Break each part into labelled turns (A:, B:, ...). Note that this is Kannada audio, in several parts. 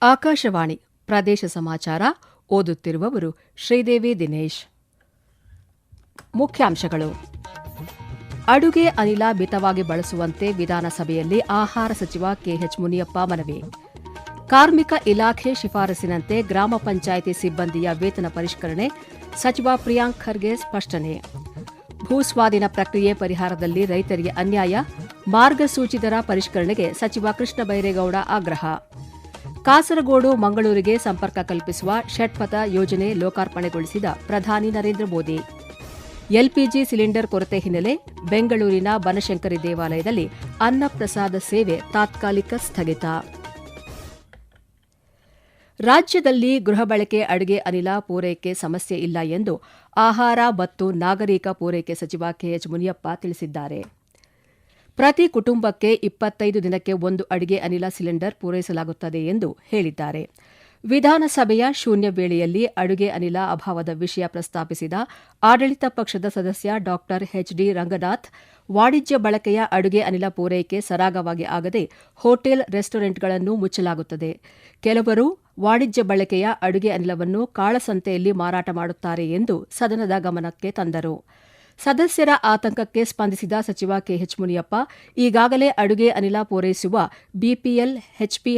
A: ಆಕಾಶವಾಣಿ ಪ್ರದೇಶ ಸಮಾಚಾರ ಓದುತ್ತಿರುವವರು ಶ್ರೀದೇವಿ ದಿನೇಶ್. ಮುಖ್ಯಾಂಶಗಳು: ಅಡುಗೆ ಅನಿಲ ಮಿತವಾಗಿ ಬಳಸುವಂತೆ ವಿಧಾನಸಭೆಯಲ್ಲಿ ಆಹಾರ ಸಚಿವ ಕೆಎಚ್ ಮುನಿಯಪ್ಪ ಮನವಿ. ಕಾರ್ಮಿಕ ಇಲಾಖೆ ಶಿಫಾರಸಿನಂತೆ ಗ್ರಾಮ ಪಂಚಾಯಿತಿ ಸಿಬ್ಬಂದಿಯ ವೇತನ ಪರಿಷ್ಕರಣೆ, ಸಚಿವ ಪ್ರಿಯಾಂಕ್ ಖರ್ಗೆ ಸ್ಪಷ್ಟನೆ. ಭೂಸ್ವಾಧೀನ ಪ್ರಕ್ರಿಯೆ ಪರಿಹಾರದಲ್ಲಿ ರೈತರಿಗೆ ಅನ್ಯಾಯ, ಮಾರ್ಗಸೂಚಿ ದರ ಪರಿಷ್ಕರಣೆಗೆ ಸಚಿವ ಕೃಷ್ಣ ಬೈರೇಗೌಡ ಆಗ್ರಹ. ಕಾಸರಗೋಡು ಮಂಗಳೂರಿಗೆ ಸಂಪರ್ಕ ಕಲ್ಪಿಸುವ ಷಟ್ಪಥ ಯೋಜನೆ ಲೋಕಾರ್ಪಣೆಗೊಳಿಸಿದ ಪ್ರಧಾನಿ ನರೇಂದ್ರ ಮೋದಿ. ಎಲ್ಪಿಜಿ ಸಿಲಿಂಡರ್ ಕೊರತೆ ಹಿನ್ನೆಲೆ ಬೆಂಗಳೂರಿನ ಬನಶಂಕರಿ ದೇವಾಲಯದಲ್ಲಿ ಅನ್ನಪ್ರಸಾದ ಸೇವೆ ತಾತ್ಕಾಲಿಕ ಸ್ಥಗಿತ. ರಾಜ್ಯದಲ್ಲಿ ಗೃಹ ಬಳಕೆ ಅಡುಗೆ ಅನಿಲ ಪೂರೈಕೆ ಸಮಸ್ಯೆ ಇಲ್ಲ ಎಂದು ಆಹಾರ ಮತ್ತು ನಾಗರಿಕ ಪೂರೈಕೆ ಸಚಿವ ಕೆಎಚ್ ಮುನಿಯಪ್ಪ ತಿಳಿಸಿದ್ದಾರೆ. ಪ್ರತಿ ಕುಟುಂಬಕ್ಕೆ 25 ದಿನಕ್ಕೆ ಒಂದು ಅಡುಗೆ ಅನಿಲ ಸಿಲಿಂಡರ್ ಪೂರೈಸಲಾಗುತ್ತದೆ ಎಂದು ಹೇಳಿದ್ದಾರೆ. ವಿಧಾನಸಭೆಯ ಶೂನ್ಯ ವೇಳೆಯಲ್ಲಿ ಅಡುಗೆ ಅನಿಲ ಅಭಾವದ ವಿಷಯ ಪ್ರಸ್ತಾಪಿಸಿದ ಆಡಳಿತ ಪಕ್ಷದ ಸದಸ್ಯ ಡಾ ಎಚ್ಡಿ ರಂಗನಾಥ್, ವಾಣಿಜ್ಯ ಬಳಕೆಯ ಅಡುಗೆ ಅನಿಲ ಪೂರೈಕೆ ಸರಾಗವಾಗಿ ಆಗದೆ ಹೋಟೆಲ್, ರೆಸ್ಟೋರೆಂಟ್ಗಳನ್ನು ಮುಚ್ಚಲಾಗುತ್ತದೆ. ಕೆಲವರು ವಾಣಿಜ್ಯ ಬಳಕೆಯ ಅಡುಗೆ ಅನಿಲವನ್ನು ಕಾಳಸಂತೆಯಲ್ಲಿ ಮಾರಾಟ ಮಾಡುತ್ತಾರೆ ಎಂದು ಸದನದ ಗಮನಕ್ಕೆ ತಂದರು. ಸದಸ್ಯರ ಆತಂಕಕ್ಕೆ ಸ್ಪಂದಿಸಿದ ಸಚಿವ ಕೆಎಚ್ ಮುನಿಯಪ್ಪ, ಈಗಾಗಲೇ ಅಡುಗೆ ಅನಿಲ ಪೂರೈಸುವ ಬಿಪಿಎಲ್, ಎಚ್ಪಿ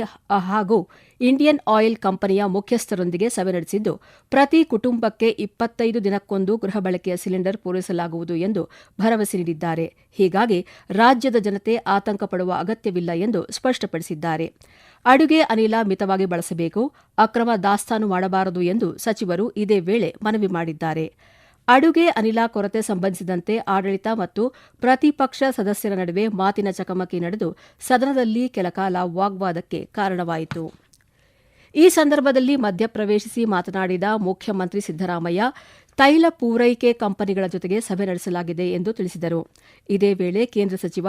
A: ಹಾಗೂ ಇಂಡಿಯನ್ ಆಯಿಲ್ ಕಂಪನಿಯ ಮುಖ್ಯಸ್ಥರೊಂದಿಗೆ ಸಭೆ ನಡೆಸಿದ್ದು, ಪ್ರತಿ ಕುಟುಂಬಕ್ಕೆ 25 ದಿನಕ್ಕೊಂದು ಗೃಹ ಬಳಕೆಯ ಸಿಲಿಂಡರ್ ಪೂರೈಸಲಾಗುವುದು ಎಂದು ಭರವಸೆ ನೀಡಿದ್ದಾರೆ. ಹೀಗಾಗಿ ರಾಜ್ಯದ ಜನತೆ ಆತಂಕ ಪಡುವ ಅಗತ್ಯವಿಲ್ಲ ಎಂದು ಸ್ಪಷ್ಟಪಡಿಸಿದ್ದಾರೆ. ಅಡುಗೆ ಅನಿಲ ಮಿತವಾಗಿ ಬಳಸಬೇಕು, ಅಕ್ರಮ ದಾಸ್ತಾನು ಮಾಡಬಾರದು ಎಂದು ಸಚಿವರು ಇದೇ ವೇಳೆ ಮನವಿ ಮಾಡಿದ್ದಾರೆ. ಅಡುಗೆ ಅನಿಲ ಕೊರತೆ ಸಂಬಂಧಿಸಿದಂತೆ ಆಡಳಿತ ಮತ್ತು ಪ್ರತಿಪಕ್ಷ ಸದಸ್ಯರ ನಡುವೆ ಮಾತಿನ ಚಕಮಕಿ ನಡೆದು ಸದನದಲ್ಲಿ ಕೆಲಕಾಲ ವಾಗ್ವಾದಕ್ಕೆ ಕಾರಣವಾಯಿತು. ಈ ಸಂದರ್ಭದಲ್ಲಿ ಮಧ್ಯಪ್ರವೇಶಿಸಿ ಮಾತನಾಡಿದ ಮುಖ್ಯಮಂತ್ರಿ ಸಿದ್ದರಾಮಯ್ಯ, ತೈಲ ಪೂರೈಕೆ ಕಂಪನಿಗಳ ಜೊತೆಗೆ ಸಭೆ ನಡೆಸಲಾಗಿದೆ ಎಂದು ತಿಳಿಸಿದರು. ಇದೇ ವೇಳೆ ಕೇಂದ್ರ ಸಚಿವ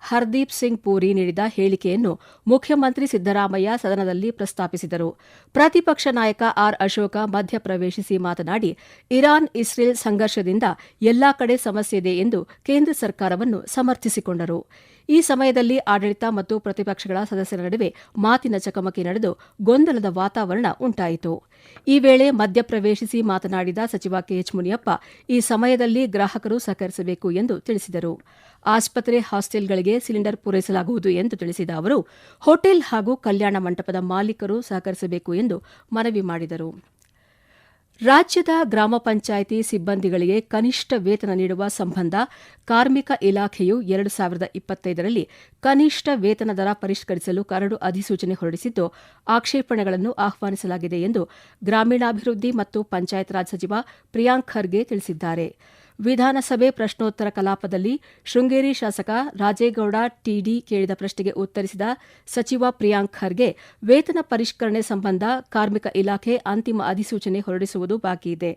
A: ಹರ್ದೀಪ್ ಸಿಂಗ್ ಪೂರಿ ನೀಡಿದ ಹೇಳಿಕೆಯನ್ನು ಮುಖ್ಯಮಂತ್ರಿ ಸಿದ್ದರಾಮಯ್ಯ ಸದನದಲ್ಲಿ ಪ್ರಸ್ತಾಪಿಸಿದರು. ಪ್ರತಿಪಕ್ಷ ನಾಯಕ ಆರ್ ಅಶೋಕ ಮಧ್ಯಪ್ರವೇಶಿಸಿ ಮಾತನಾಡಿ, ಇರಾನ್ ಇಸ್ರೇಲ್ ಸಂಘರ್ಷದಿಂದ ಎಲ್ಲಾ ಕಡೆ ಸಮಸ್ಯೆ ಇದೆ ಎಂದು ಕೇಂದ್ರ ಸರ್ಕಾರವನ್ನು ಸಮರ್ಥಿಸಿಕೊಂಡರು. ಈ ಸಮಯದಲ್ಲಿ ಆಡಳಿತ ಮತ್ತು ಪ್ರತಿಪಕ್ಷಗಳ ಸದಸ್ಯರ ನಡುವೆ ಮಾತಿನ ಚಕಮಕಿ ನಡೆದು ಗೊಂದಲದ ವಾತಾವರಣ ಉಂಟಾಯಿತು. ಈ ವೇಳೆ ಮಧ್ಯಪ್ರವೇಶಿಸಿ ಮಾತನಾಡಿದ ಸಚಿವ ಕೆಎಚ್ ಮುನಿಯಪ್ಪ, ಈ ಸಮಯದಲ್ಲಿ ಗ್ರಾಹಕರು ಸಹಕರಿಸಬೇಕು ಎಂದು ತಿಳಿಸಿದರು. ಆಸ್ಪತ್ರೆ, ಹಾಸ್ಟೆಲ್ಗಳಿಗೆ ಸಿಲಿಂಡರ್ ಪೂರೈಸಲಾಗುವುದು ಎಂದು ತಿಳಿಸಿದ ಅವರು, ಹೋಟೆಲ್ ಹಾಗೂ ಕಲ್ಯಾಣ ಮಂಟಪದ ಮಾಲೀಕರು ಸಹಕರಿಸಬೇಕು ಎಂದು ಮನವಿ ಮಾಡಿದರು. ರಾಜ್ಯದ ಗ್ರಾಮ ಪಂಚಾಯಿತಿ ಸಿಬ್ಬಂದಿಗಳಿಗೆ ಕನಿಷ್ಠ ವೇತನ ನೀಡುವ ಸಂಬಂಧ ಕಾರ್ಮಿಕ ಇಲಾಖೆಯು 2025ರಲ್ಲಿ ಕನಿಷ್ಠ ವೇತನ ದರ ಪರಿಷ್ಕರಿಸಲು ಕರಡು ಅಧಿಸೂಚನೆ ಹೊರಡಿಸಿದ್ದು, ಆಕ್ಷೇಪಣೆಗಳನ್ನು ಆಹ್ವಾನಿಸಲಾಗಿದೆ ಎಂದು ಗ್ರಾಮೀಣಾಭಿವೃದ್ಧಿ ಮತ್ತು ಪಂಚಾಯತ್ ರಾಜ್ ಸಚಿವ ಪ್ರಿಯಾಂಕ್ ಖರ್ಗೆ ತಿಳಿಸಿದ್ದಾರೆ. ವಿಧಾನಸಭೆ ಪ್ರಶ್ನೋತ್ತರ ಕಲಾಪದಲ್ಲಿ ಶೃಂಗೇರಿ ಶಾಸಕ ರಾಜೇಗೌಡ ಟಿಡಿ ಕೇಳಿದ ಪ್ರಶ್ನೆಗೆ ಉತ್ತರಿಸಿದ ಸಚಿವ ಪ್ರಿಯಾಂಕ್ ಖರ್ಗೆ, ವೇತನ ಪರಿಷ್ಕರಣೆ ಸಂಬಂಧ ಕಾರ್ಮಿಕ ಇಲಾಖೆ ಅಂತಿಮ ಅಧಿಸೂಚನೆ ಹೊರಡಿಸುವುದು ಬಾಕಿಯಿದೆ.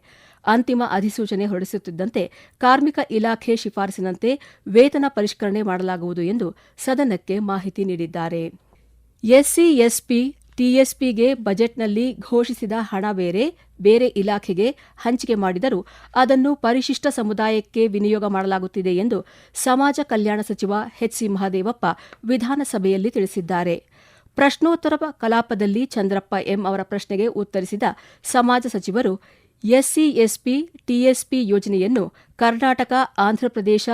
A: ಅಂತಿಮ ಅಧಿಸೂಚನೆ ಹೊರಡಿಸುತ್ತಿದ್ದಂತೆ ಕಾರ್ಮಿಕ ಇಲಾಖೆ ಶಿಫಾರಸಿನಂತೆ ವೇತನ ಪರಿಷ್ಕರಣೆ ಮಾಡಲಾಗುವುದು ಎಂದು ಸದನಕ್ಕೆ ಮಾಹಿತಿ ನೀಡಿದ್ದಾರೆ. ಎಸ್ಸಿ, ಎಸ್ಪಿ, ಟಿಎಸ್ಪಿಗೆ ಬಜೆಟ್ನಲ್ಲಿ ಘೋಷಿಸಿದ ಹಣ ಬೇರೆ ಇಲಾಖೆಗೆ ಹಂಚಿಕೆ ಮಾಡಿದರೂ ಅದನ್ನು ಪರಿಶಿಷ್ಟ ಸಮುದಾಯಕ್ಕೆ ವಿನಿಯೋಗ ಮಾಡಲಾಗುತ್ತಿದೆ ಎಂದು ಸಮಾಜ ಕಲ್ಯಾಣ ಸಚಿವ ಎಚ್ಸಿ ಮಹದೇವಪ್ಪ ವಿಧಾನಸಭೆಯಲ್ಲಿ ತಿಳಿಸಿದ್ದಾರೆ. ಪ್ರಶ್ನೋತ್ತರ ಕಲಾಪದಲ್ಲಿ ಚಂದ್ರಪ್ಪ ಎಂ ಅವರ ಪ್ರಶ್ನೆಗೆ ಉತ್ತರಿಸಿದ ಸಮಾಜ ಸಚಿವರು, ಎಸ್ಸಿ, ಎಸ್ಪಿ, ಟಿಎಸ್ಪಿ ಯೋಜನೆಯನ್ನು ಕರ್ನಾಟಕ, ಆಂಧ್ರಪ್ರದೇಶ,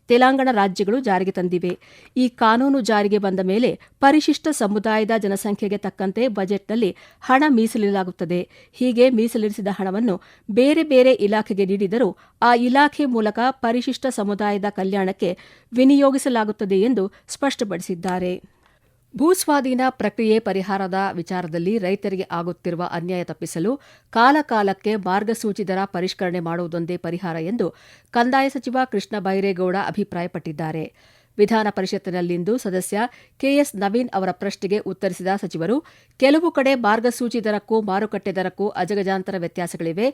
A: ತೆಲಂಗಾಣ ರಾಜ್ಯಗಳು ಜಾರಿಗೆ ತಂದಿವೆ. ಈ ಕಾನೂನು ಜಾರಿಗೆ ಬಂದ ಮೇಲೆ ಪರಿಶಿಷ್ಟ ಸಮುದಾಯದ ಜನಸಂಖ್ಯೆಗೆ ತಕ್ಕಂತೆ ಬಜೆಟ್ನಲ್ಲಿ ಹಣ ಮೀಸಲಿಡಲಾಗುತ್ತದೆ. ಹೀಗೆ ಮೀಸಲಿರಿಸಿದ ಹಣವನ್ನು ಬೇರೆ ಬೇರೆ ಇಲಾಖೆಗೆ ನೀಡಿದರೂ ಆ ಇಲಾಖೆ ಮೂಲಕ ಪರಿಶಿಷ್ಟ ಸಮುದಾಯದ ಕಲ್ಯಾಣಕ್ಕೆ ವಿನಿಯೋಗಿಸಲಾಗುತ್ತದೆ ಎಂದು ಸ್ಪಷ್ಟಪಡಿಸಿದ್ದಾರೆ. ಭೂಸ್ವಾಧೀನ ಪ್ರಕ್ರಿಯೆ ಪರಿಹಾರದ ವಿಚಾರದಲ್ಲಿ ರೈತರಿಗೆ ಆಗುತ್ತಿರುವ ಅನ್ಯಾಯ ತಪ್ಪಿಸಲು ಕಾಲಕಾಲಕ್ಕೆ ಮಾರ್ಗಸೂಚಿ ದರ ಪರಿಷ್ಕರಣೆ ಮಾಡುವುದೊಂದೇ ಪರಿಹಾರ ಎಂದು ಕಂದಾಯ ಸಚಿವ ಕೃಷ್ಣ ಬೈರೇಗೌಡ ಅಭಿಪ್ರಾಯಪಟ್ಟಿದ್ದಾರೆ. ವಿಧಾನ ಪರಿಷತ್ತಿನಲ್ಲಿಂದು ಸದಸ್ಯ ಕೆಎಸ್ ನವೀನ್ ಅವರ ಪ್ರಶ್ನೆಗೆ ಉತ್ತರಿಸಿದ ಸಚಿವರು, ಕೆಲವು ಕಡೆ ಮಾರ್ಗಸೂಚಿ ದರಕ್ಕೂ ಮಾರುಕಟ್ಟೆ ದರಕ್ಕೂ ಅಜಗಜಾಂತರ ವ್ಯತ್ಯಾಸಗಳಿವೆ.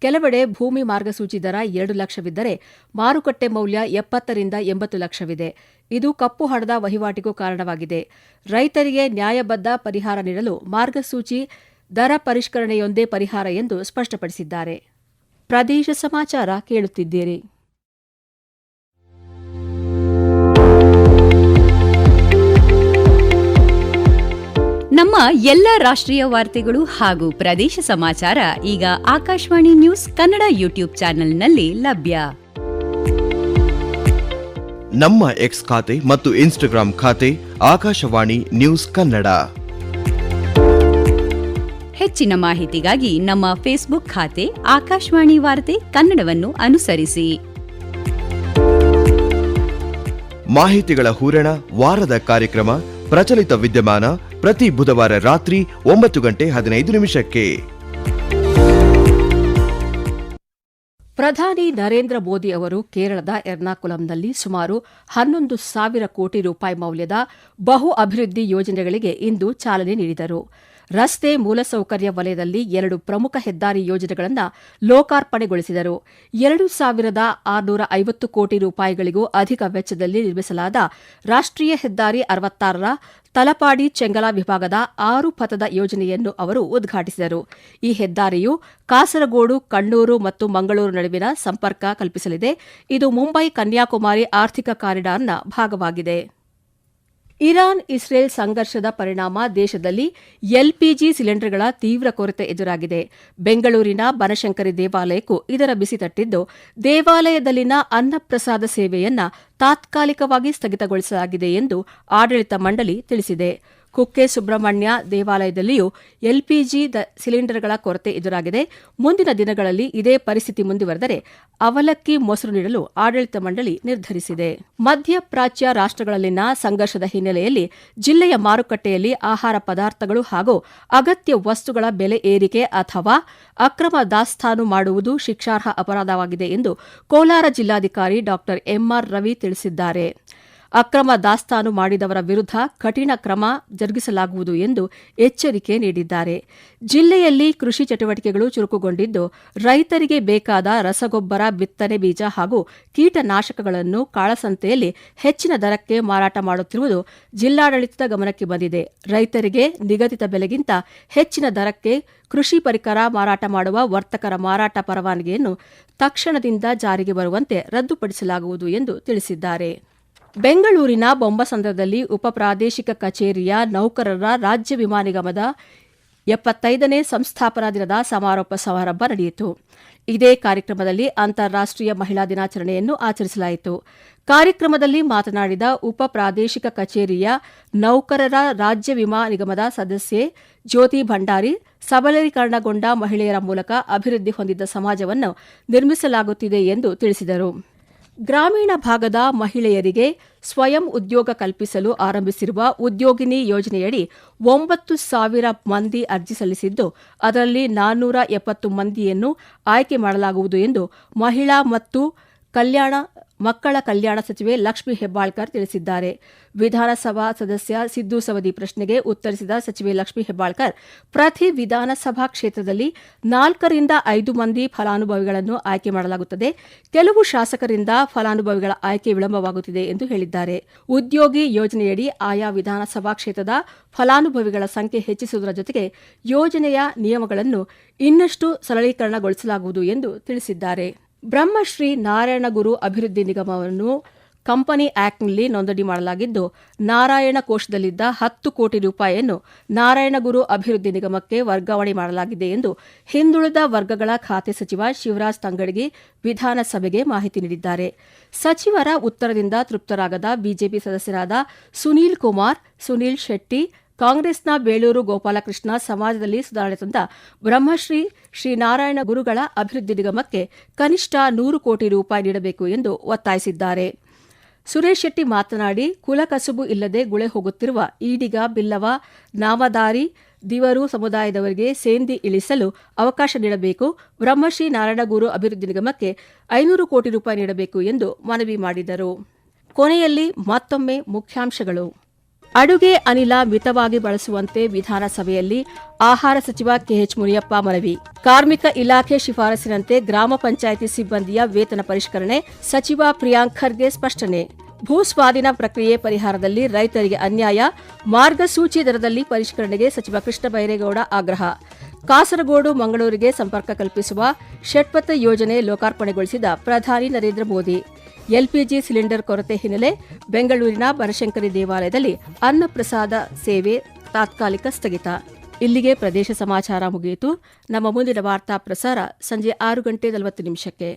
A: ಕೆಲವೆಡೆ ಭೂಮಿ ಮಾರ್ಗಸೂಚಿ ದರ 2 ಲಕ್ಷವಿದ್ದರೆ ಮಾರುಕಟ್ಟೆ ಮೌಲ್ಯ 70ರಿಂದ 80 ಲಕ್ಷವಿದೆ. ಇದು ಕಪ್ಪು ಹಣದ ವಹಿವಾಟಿಗೂ ಕಾರಣವಾಗಿದೆ. ರೈತರಿಗೆ ನ್ಯಾಯಬದ್ಧ ಪರಿಹಾರ ನೀಡಲು ಮಾರ್ಗಸೂಚಿ ದರ ಪರಿಷ್ಕರಣೆಯೊಂದೇ ಪರಿಹಾರ ಎಂದು ಸ್ಪಷ್ಟಪಡಿಸಿದ್ದಾರೆ. ಪ್ರದೇಶ ಸಮಾಚಾರ ಕೇಳುತ್ತಿದ್ದೀರಿ.
B: ನಮ್ಮ ಎಲ್ಲ ರಾಷ್ಟ್ರೀಯ ವಾರ್ತೆಗಳು ಹಾಗೂ ಪ್ರದೇಶ ಸಮಾಚಾರ ಈಗ ಆಕಾಶವಾಣಿ ನ್ಯೂಸ್ ಕನ್ನಡ ಯೂಟ್ಯೂಬ್ ಚಾನೆಲ್ನಲ್ಲಿ ಲಭ್ಯ.
C: ನಮ್ಮ ಎಕ್ಸ್ ಖಾತೆ ಮತ್ತು ಇನ್ಸ್ಟಾಗ್ರಾಂ ಖಾತೆ ಆಕಾಶವಾಣಿ ನ್ಯೂಸ್ ಕನ್ನಡ.
B: ಹೆಚ್ಚಿನ ಮಾಹಿತಿಗಾಗಿ ನಮ್ಮ ಫೇಸ್ಬುಕ್ ಖಾತೆ ಆಕಾಶವಾಣಿ ವಾರ್ತೆ ಕನ್ನಡವನ್ನು ಅನುಸರಿಸಿ.
C: ಮಾಹಿತಿಗಳ ಹೂರಣ, ವಾರದ ಕಾರ್ಯಕ್ರಮ, ಪ್ರಚಲಿತ ವಿದ್ಯಮಾನ ಪ್ರತಿ ಬುಧವಾರ ರಾತ್ರಿ 9:15
A: ಪ್ರಧಾನಿ ನರೇಂದ್ರ ಮೋದಿ ಅವರು ಕೇರಳದ ಎರ್ನಾಕುಲಂನಲ್ಲಿ ಸುಮಾರು 11,000 ಕೋಟಿ ರೂಪಾಯಿ ಮೌಲ್ಯದ ಬಹು ಅಭಿವೃದ್ಧಿ ಯೋಜನೆಗಳಿಗೆ ಇಂದು ಚಾಲನೆ ನೀಡಿದರು. ರಸ್ತೆ ಮೂಲಸೌಕರ್ಯ ವಲಯದಲ್ಲಿ 2 ಪ್ರಮುಖ ಹೆದ್ದಾರಿ ಯೋಜನೆಗಳನ್ನು ಲೋಕಾರ್ಪಣೆಗೊಳಿಸಿದರು. 2,650 ಕೋಟಿ ರೂಪಾಯಿಗಳಿಗೂ ಅಧಿಕ ವೆಚ್ಚದಲ್ಲಿ ನಿರ್ಮಿಸಲಾದ ರಾಷ್ಟ್ರೀಯ ಹೆದ್ದಾರಿ 66ರ ತಲಪಾಡಿ ಚೆಂಗಲ ವಿಭಾಗದ 6 ಪಥದ ಯೋಜನೆಯನ್ನು ಅವರು ಉದ್ಘಾಟಿಸಿದರು. ಈ ಹೆದ್ದಾರಿಯು ಕಾಸರಗೋಡು, ಕಣ್ಣೂರು ಮತ್ತು ಮಂಗಳೂರು ನಡುವಿನ ಸಂಪರ್ಕ ಕಲ್ಪಿಸಲಿದೆ. ಇದು ಮುಂಬೈ ಕನ್ಯಾಕುಮಾರಿ ಆರ್ಥಿಕ ಕಾರಿಡಾರ್ನ ಭಾಗವಾಗಿದೆ. ಇರಾನ್ ಇಸ್ರೇಲ್ ಸಂಘರ್ಷದ ಪರಿಣಾಮ ದೇಶದಲ್ಲಿ ಎಲ್ಪಿಜಿ ಸಿಲಿಂಡರ್ಗಳ ತೀವ್ರ ಕೊರತೆ ಎದುರಾಗಿದೆ. ಬೆಂಗಳೂರಿನ ಬನಶಂಕರಿ ದೇವಾಲಯಕ್ಕೂ ಇದರ ಬಿಸಿ ತಟ್ಟಿದ್ದು, ದೇವಾಲಯದಲ್ಲಿನ ಅನ್ನಪ್ರಸಾದ ಸೇವೆಯನ್ನು ತಾತ್ಕಾಲಿಕವಾಗಿ ಸ್ಥಗಿತಗೊಳಿಸಲಾಗಿದೆ ಎಂದು ಆಡಳಿತ ಮಂಡಳಿ ತಿಳಿಸಿದೆ. ಕುಕ್ಕೆ ಸುಬ್ರಹ್ಮಣ್ಯ ದೇವಾಲಯದಲ್ಲಿಯೂ ಎಲ್ಪಿಜಿ ಸಿಲಿಂಡರ್ಗಳ ಕೊರತೆ ಎದುರಾಗಿದೆ. ಮುಂದಿನ ದಿನಗಳಲ್ಲಿ ಇದೇ ಪರಿಸ್ಥಿತಿ ಮುಂದುವರೆದರೆ ಅವಲಕ್ಕಿ ಮೊಸರು ನೀಡಲು ಆಡಳಿತ ಮಂಡಳಿ ನಿರ್ಧರಿಸಿದೆ. ಮಧ್ಯಪ್ರಾಚ್ಯ ರಾಷ್ಟ್ರಗಳಲ್ಲಿನ ಸಂಘರ್ಷದ ಹಿನ್ನೆಲೆಯಲ್ಲಿ ಜಿಲ್ಲೆಯ ಮಾರುಕಟ್ಟೆಯಲ್ಲಿ ಆಹಾರ ಪದಾರ್ಥಗಳು ಹಾಗೂ ಅಗತ್ಯ ವಸ್ತುಗಳ ಬೆಲೆ ಏರಿಕೆ ಅಥವಾ ಅಕ್ರಮ ದಾಸ್ತಾನು ಮಾಡುವುದು ಶಿಕ್ಷಾರ್ಹ ಅಪರಾಧವಾಗಿದೆ ಎಂದು ಕೋಲಾರ ಜಿಲ್ಲಾಧಿಕಾರಿ ಡಾ ಎಂಆರ್ ರವಿ ತಿಳಿಸಿದ್ದಾರೆ. ಅಕ್ರಮ ದಾಸ್ತಾನು ಮಾಡಿದವರ ವಿರುದ್ಧ ಕಠಿಣ ಕ್ರಮ ಜರುಗಿಸಲಾಗುವುದು ಎಂದು ಎಚ್ಚರಿಕೆ ನೀಡಿದ್ದಾರೆ. ಜಿಲ್ಲೆಯಲ್ಲಿ ಕೃಷಿ ಚಟುವಟಿಕೆಗಳು ಚುರುಕುಗೊಂಡಿದ್ದು, ರೈತರಿಗೆ ಬೇಕಾದ ರಸಗೊಬ್ಬರ, ಬಿತ್ತನೆ ಬೀಜ ಹಾಗೂ ಕೀಟನಾಶಕಗಳನ್ನು ಕಾಳಸಂತೆಯಲ್ಲಿ ಹೆಚ್ಚಿನ ದರಕ್ಕೆ ಮಾರಾಟ ಮಾಡುತ್ತಿರುವುದು ಜಿಲ್ಲಾಡಳಿತದ ಗಮನಕ್ಕೆ ಬಂದಿದೆ. ರೈತರಿಗೆ ನಿಗದಿತ ಬೆಲೆಗಿಂತ ಹೆಚ್ಚಿನ ದರಕ್ಕೆ ಕೃಷಿ ಪರಿಕರ ಮಾರಾಟ ಮಾಡುವ ವರ್ತಕರ ಮಾರಾಟ ಪರವಾನಗಿಯನ್ನು ತಕ್ಷಣದಿಂದ ಜಾರಿಗೆ ಬರುವಂತೆ ರದ್ದುಪಡಿಸಲಾಗುವುದು ಎಂದು ತಿಳಿಸಿದ್ದಾರೆ. ಬೆಂಗಳೂರಿನ ಬೊಮ್ಮಸಂದ್ರದಲ್ಲಿ ಉಪಪ್ರಾದೇಶಿಕ ಕಚೇರಿಯ ನೌಕರರ ರಾಜ್ಯ ವಿಮಾ ನಿಗಮದ 75ನೇ ಸಂಸ್ಥಾಪನಾ ದಿನದ ಸಮಾರೋಪ ಸಮಾರಂಭ ನಡೆಯಿತು. ಇದೇ ಕಾರ್ಯಕ್ರಮದಲ್ಲಿ ಅಂತಾರಾಷ್ಟ್ರೀಯ ಮಹಿಳಾ ದಿನಾಚರಣೆಯನ್ನು ಆಚರಿಸಲಾಯಿತು. ಕಾರ್ಯಕ್ರಮದಲ್ಲಿ ಮಾತನಾಡಿದ ಉಪ ಪ್ರಾದೇಶಿಕ ಕಚೇರಿಯ ನೌಕರರ ರಾಜ್ಯ ವಿಮಾ ನಿಗಮದ ಸದಸ್ಯೆ ಜ್ಯೋತಿ ಭಂಡಾರಿ, ಸಬಲೀಕರಣಗೊಂಡ ಮಹಿಳೆಯರ ಮೂಲಕ ಅಭಿವೃದ್ಧಿ ಹೊಂದಿದ ಸಮಾಜವನ್ನು ನಿರ್ಮಿಸಲಾಗುತ್ತಿದೆ ಎಂದು ತಿಳಿಸಿದರು. ಗ್ರಾಮೀಣ ಭಾಗದ ಮಹಿಳೆಯರಿಗೆ ಸ್ವಯಂ ಉದ್ಯೋಗ ಕಲ್ಪಿಸಲು ಆರಂಭಿಸಿರುವ ಉದ್ಯೋಗಿನಿ ಯೋಜನೆಯಡಿ 9,000 ಮಂದಿ ಅರ್ಜಿ ಸಲ್ಲಿಸಿದ್ದು, ಅದರಲ್ಲಿ 470 ಮಂದಿಯನ್ನು ಆಯ್ಕೆ ಮಾಡಲಾಗುವುದು ಎಂದು ಮಹಿಳಾ ಮತ್ತು ಮಕ್ಕಳ ಕಲ್ಯಾಣ ಸಚಿವೆ ಲಕ್ಷ್ಮೀ ಹೆಬ್ಬಾಳ್ಕರ್ ತಿಳಿಸಿದ್ದಾರೆ. ವಿಧಾನಸಭಾ ಸದಸ್ಯ ಸಿದ್ದು ಸವದಿ ಪ್ರಶ್ನೆಗೆ ಉತ್ತರಿಸಿದ ಸಚಿವೆ ಲಕ್ಷ್ಮೀ ಹೆಬ್ಬಾಳ್ಕರ್, ಪ್ರತಿ ವಿಧಾನಸಭಾ ಕ್ಷೇತ್ರದಲ್ಲಿ 4 ರಿಂದ 5 ಮಂದಿ ಫಲಾನುಭವಿಗಳನ್ನು ಆಯ್ಕೆ ಮಾಡಲಾಗುತ್ತದೆ. ಕೆಲವು ಶಾಸಕರಿಂದ ಫಲಾನುಭವಿಗಳ ಆಯ್ಕೆ ವಿಳಂಬವಾಗುತ್ತಿದೆ ಎಂದು ಹೇಳಿದ್ದಾರೆ. ಉದ್ಯೋಗಿ ಯೋಜನೆಯಡಿ ಆಯಾ ವಿಧಾನಸಭಾ ಕ್ಷೇತ್ರದ ಫಲಾನುಭವಿಗಳ ಸಂಖ್ಯೆ ಹೆಚ್ಚಿಸುವುದರ ಜೊತೆಗೆ ಯೋಜನೆಯ ನಿಯಮಗಳನ್ನು ಇನ್ನಷ್ಟು ಸರಳೀಕರಣಗೊಳಿಸಲಾಗುವುದು ಎಂದು ತಿಳಿಸಿದ್ದಾರೆ. ಬ್ರಹ್ಮಶ್ರೀ ನಾರಾಯಣಗುರು ಅಭಿವೃದ್ಧಿ ನಿಗಮವನ್ನು ಕಂಪನಿ ಆಕ್ಟ್ನಲ್ಲಿ ನೋಂದಣಿ ಮಾಡಲಾಗಿದ್ದು, ನಾರಾಯಣ ಕೋಶದಲ್ಲಿದ್ದ 10 ಕೋಟಿ ರೂಪಾಯಿಯನ್ನು ನಾರಾಯಣಗುರು ಅಭಿವೃದ್ಧಿ ನಿಗಮಕ್ಕೆ ವರ್ಗಾವಣೆ ಮಾಡಲಾಗಿದೆ ಎಂದು ಹಿಂದುಳಿದ ವರ್ಗಗಳ ಖಾತೆ ಸಚಿವ ಶಿವರಾಜ್ ತಂಗಡಗಿ ವಿಧಾನಸಭೆಗೆ ಮಾಹಿತಿ ನೀಡಿದ್ದಾರೆ. ಸಚಿವರ ಉತ್ತರದಿಂದ ತೃಪ್ತರಾಗದ ಬಿಜೆಪಿ ಸದಸ್ಯರಾದ ಸುನೀಲ್ ಕುಮಾರ್, ಸುನೀಲ್ ಶೆಟ್ಟಿ, ಕಾಂಗ್ರೆಸ್ನ ಬೇಳೂರು ಗೋಪಾಲಕೃಷ್ಣ ಸಮಾಜದಲ್ಲಿ ಸುಧಾರಣೆ ತಂದ ಬ್ರಹ್ಮಶ್ರೀ ಶ್ರೀನಾರಾಯಣ ಗುರುಗಳ ಅಭಿವೃದ್ಧಿ ನಿಗಮಕ್ಕೆ ಕನಿಷ್ಠ 100 ಕೋಟಿ ರೂಪಾಯಿ ನೀಡಬೇಕು ಎಂದು ಒತ್ತಾಯಿಸಿದ್ದಾರೆ. ಸುರೇಶ್ ಶೆಟ್ಟಿ ಮಾತನಾಡಿ, ಕುಲಕಸುಬು ಇಲ್ಲದೆ ಗುಳೆ ಹೋಗುತ್ತಿರುವ ಈಡಿಗ, ಬಿಲ್ಲವ, ನಾಮದಾರಿ, ದಿವರು ಸಮುದಾಯದವರಿಗೆ ಸೇಂದಿ ಇಳಿಸಲು ಅವಕಾಶ ನೀಡಬೇಕು. ಬ್ರಹ್ಮಶ್ರೀ ನಾರಾಯಣಗುರು ಅಭಿವೃದ್ಧಿ ನಿಗಮಕ್ಕೆ 500 ಕೋಟಿ ರೂಪಾಯಿ ನೀಡಬೇಕು ಎಂದು ಮನವಿ ಮಾಡಿದರು. ಕೊನೆಯಲ್ಲಿ ಮತ್ತೊಮ್ಮೆ ಮುಖ್ಯಾಂಶಗಳು. ಅಡುಗೆ ಅನಿಲ ಮಿತವಾಗಿ ಬಳಸುವಂತೆ ವಿಧಾನಸಭೆಯಲ್ಲಿ ಆಹಾರ ಸಚಿವ ಕೆಎಚ್ ಮುನಿಯಪ್ಪ ಮನವಿ. ಕಾರ್ಮಿಕ ಇಲಾಖೆ ಶಿಫಾರಸಿನಂತೆ ಗ್ರಾಮ ಪಂಚಾಯಿತಿ ಸಿಬ್ಬಂದಿಯ ವೇತನ ಪರಿಷ್ಕರಣೆ, ಸಚಿವ ಪ್ರಿಯಾಂಕ್ ಖರ್ಗೆ ಸ್ಪಷ್ಟನೆ. ಭೂಸ್ವಾಧೀನ ಪ್ರಕ್ರಿಯೆ ಪರಿಹಾರದಲ್ಲಿ ರೈತರಿಗೆ ಅನ್ಯಾಯ, ಮಾರ್ಗಸೂಚಿ ದರದಲ್ಲಿ ಪರಿಷ್ಕರಣೆಗೆ ಸಚಿವ ಕೃಷ್ಣ ಬೈರೇಗೌಡ ಆಗ್ರಹ. ಕಾಸರಗೋಡು ಮಂಗಳೂರಿಗೆ ಸಂಪರ್ಕ ಕಲ್ಪಿಸುವ ಷಟ್ಪಥ ಯೋಜನೆ ಲೋಕಾರ್ಪಣೆಗೊಳಿಸಿದ ಪ್ರಧಾನಿ ನರೇಂದ್ರ ಮೋದಿ. ಎಲ್ಪಿಜಿ ಸಿಲಿಂಡರ್ ಕೊರತೆ ಹಿನ್ನೆಲೆ ಬೆಂಗಳೂರಿನ ಬನಶಂಕರಿ ದೇವಾಲಯದಲ್ಲಿ ಅನ್ನಪ್ರಸಾದ ಸೇವೆ ತಾತ್ಕಾಲಿಕ ಸ್ಥಗಿತ. ಇಲ್ಲಿಗೆ ಪ್ರದೇಶ ಸಮಾಚಾರ ಮುಗಿಯಿತು. ನಮ್ಮ ಮುಂದಿನ ವಾರ್ತಾ ಪ್ರಸಾರ ಸಂಜೆ 6:40 ನಿಮಿಷಕ್ಕೆ.